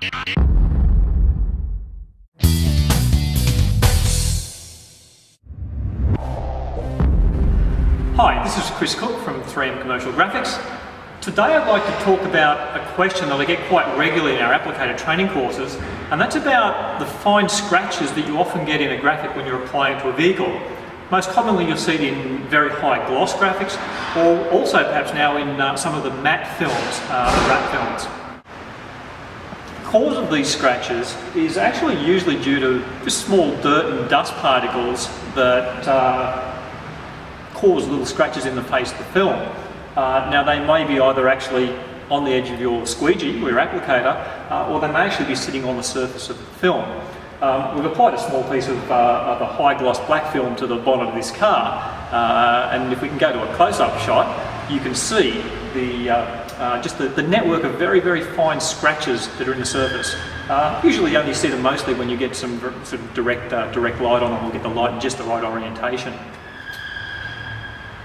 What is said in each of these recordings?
Hi, this is Chris Cook from 3M Commercial Graphics. Today I'd like to talk about a question that I get quite regularly in our applicator training courses, and that's about the fine scratches that you often get in a graphic when you're applying to a vehicle. Most commonly you'll see it in very high gloss graphics, or also perhaps now in some of the matte films, the wrap films. The cause of these scratches is actually usually due to just small dirt and dust particles that cause little scratches in the face of the film. Now they may be either actually on the edge of your squeegee or your applicator, or they may actually be sitting on the surface of the film. We've applied a small piece of a high gloss black film to the bonnet of this car, and if we can go to a close-up shot, you can see the network of very, very fine scratches that are in the surface. Usually you only see them mostly when you get some sort of direct light on them, or get the light in just the right orientation.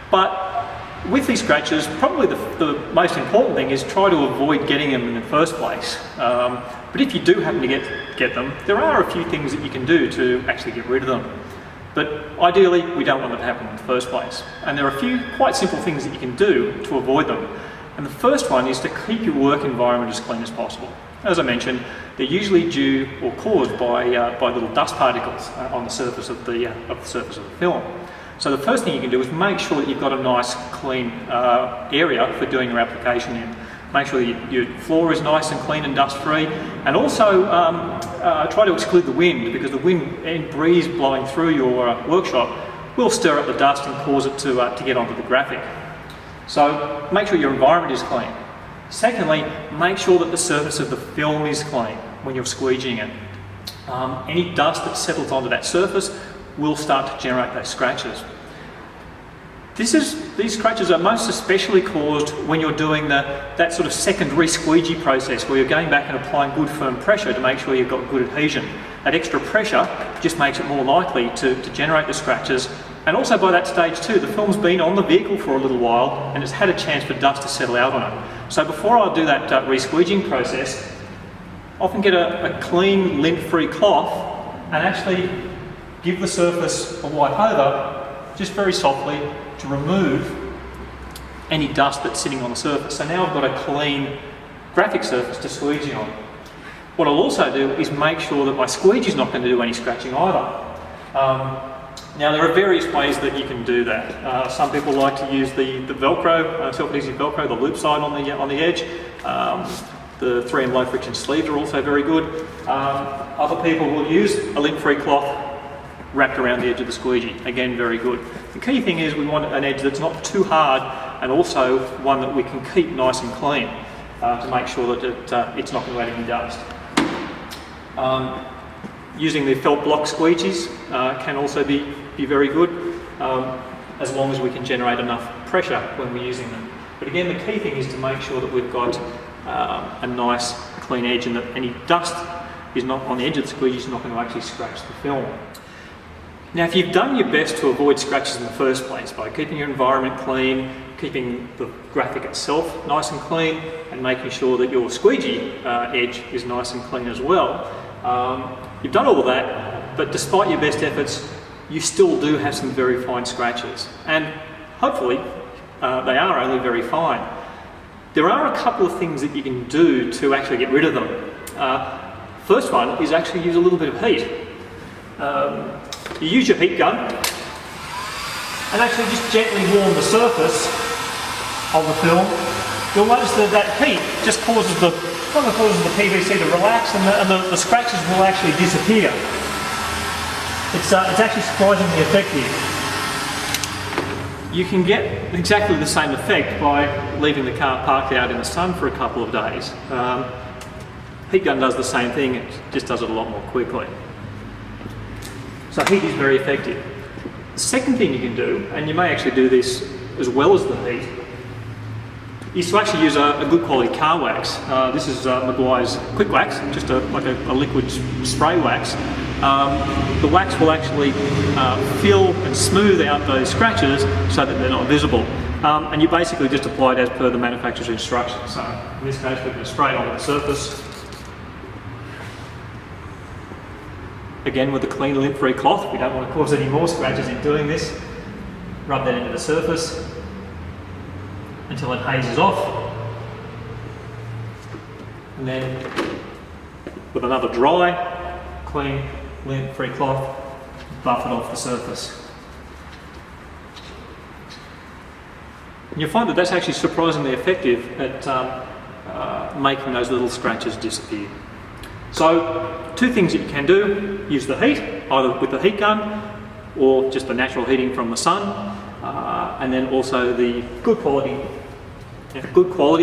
But with these scratches, probably the most important thing is try to avoid getting them in the first place. But if you do happen to get them, there are a few things that you can do to actually get rid of them. But ideally, we don't want them to happen in the first place. And there are a few quite simple things that you can do to avoid them. And the first one is to keep your work environment as clean as possible. As I mentioned, they're usually due or caused by little dust particles on the surface of the film. So the first thing you can do is make sure that you've got a nice clean area for doing your application in. Make sure that your floor is nice and clean and dust free, and also try to exclude the wind, because the wind and breeze blowing through your workshop will stir up the dust and cause it to get onto the graphic. So make sure your environment is clean. Secondly, make sure that the surface of the film is clean when you're squeegeeing it. Any dust that settles onto that surface will start to generate those scratches. These scratches are most especially caused when you're doing that sort of secondary squeegee process, where you're going back and applying good firm pressure to make sure you've got good adhesion. That extra pressure just makes it more likely to generate the scratches. And also by that stage too, the film's been on the vehicle for a little while and it's had a chance for dust to settle out on it. So before I do that re-squeegeeing process, often get a clean lint-free cloth and actually give the surface a wipe over, just very softly, to remove any dust that's sitting on the surface. So now I've got a clean graphic surface to squeegee on. What I'll also do is make sure that my squeegee is not going to do any scratching either. Now there are various ways that you can do that. Some people like to use the Velcro, self-adhesive Velcro, the loop side on the edge. The 3M low friction sleeves are also very good. Other people will use a lint-free cloth wrapped around the edge of the squeegee. Again, very good. The key thing is we want an edge that's not too hard, and also one that we can keep nice and clean to make sure that it's not going to add any dust. Using the felt block squeegees can also be very good, as long as we can generate enough pressure when we're using them. But again, the key thing is to make sure that we've got a nice clean edge, and that any dust is not on the edge of the squeegee, is not going to actually scratch the film. Now, if you've done your best to avoid scratches in the first place by keeping your environment clean, keeping the graphic itself nice and clean, and making sure that your squeegee edge is nice and clean as well, you've done all of that, but despite your best efforts, you still do have some very fine scratches. And hopefully, they are only very fine. There are a couple of things that you can do to actually get rid of them. First one is actually use a little bit of heat. You use your heat gun and actually just gently warm the surface of the film. You'll notice that heat just causes the PVC to relax, and the scratches will actually disappear. It's actually surprisingly effective. You can get exactly the same effect by leaving the car parked out in the sun for a couple of days. Heat gun does the same thing, it just does it a lot more quickly. So heat is very effective. The second thing you can do, and you may actually do this as well as the heat, is to actually use a good quality car wax. This is Meguiar's Quick Wax, just like a liquid spray wax. The wax will actually fill and smooth out those scratches so that they're not visible. And you basically just apply it as per the manufacturer's instructions. So in this case, we're going to spray it onto the surface. again with a clean, lint-free cloth. We don't want to cause any more scratches in doing this. Rub that into the surface until it hazes off. And then with another dry, clean, lint-free cloth, buff it off the surface. And you'll find that that's actually surprisingly effective at making those little scratches disappear. So, two things that you can do: use the heat, either with the heat gun or just the natural heating from the sun, and then also the good quality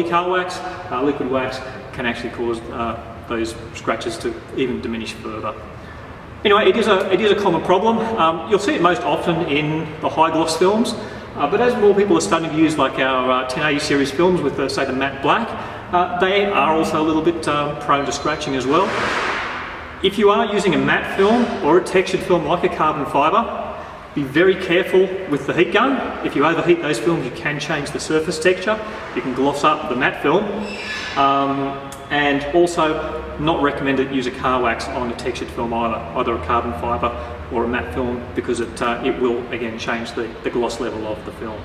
car wax, liquid wax, can actually cause those scratches to even diminish further. Anyway, it is a common problem. You'll see it most often in the high gloss films, but as more people are starting to use like our 1080 series films with say the matte black, they are also a little bit prone to scratching as well. If you are using a matte film or a textured film like a carbon fibre, be very careful with the heat gun. If you overheat those films, you can change the surface texture. You can gloss up the matte film. And also not recommended use a car wax on a textured film either a carbon fibre or a matte film, because it will again change the gloss level of the film.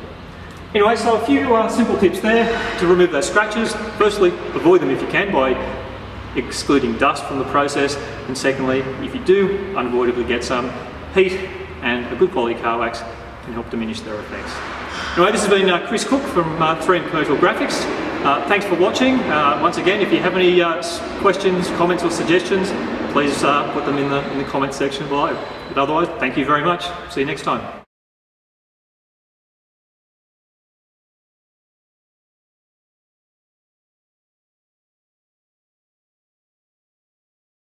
Anyway, so a few simple tips there to remove those scratches. Firstly, avoid them if you can by excluding dust from the process, and secondly, if you do unavoidably get some, heat and a good quality car wax can help diminish their effects. Anyway, this has been Chris Cook from 3M Commercial Graphics. Thanks for watching. Once again, if you have any questions, comments or suggestions, please put them in the comment section below. But otherwise, thank you very much. See you next time.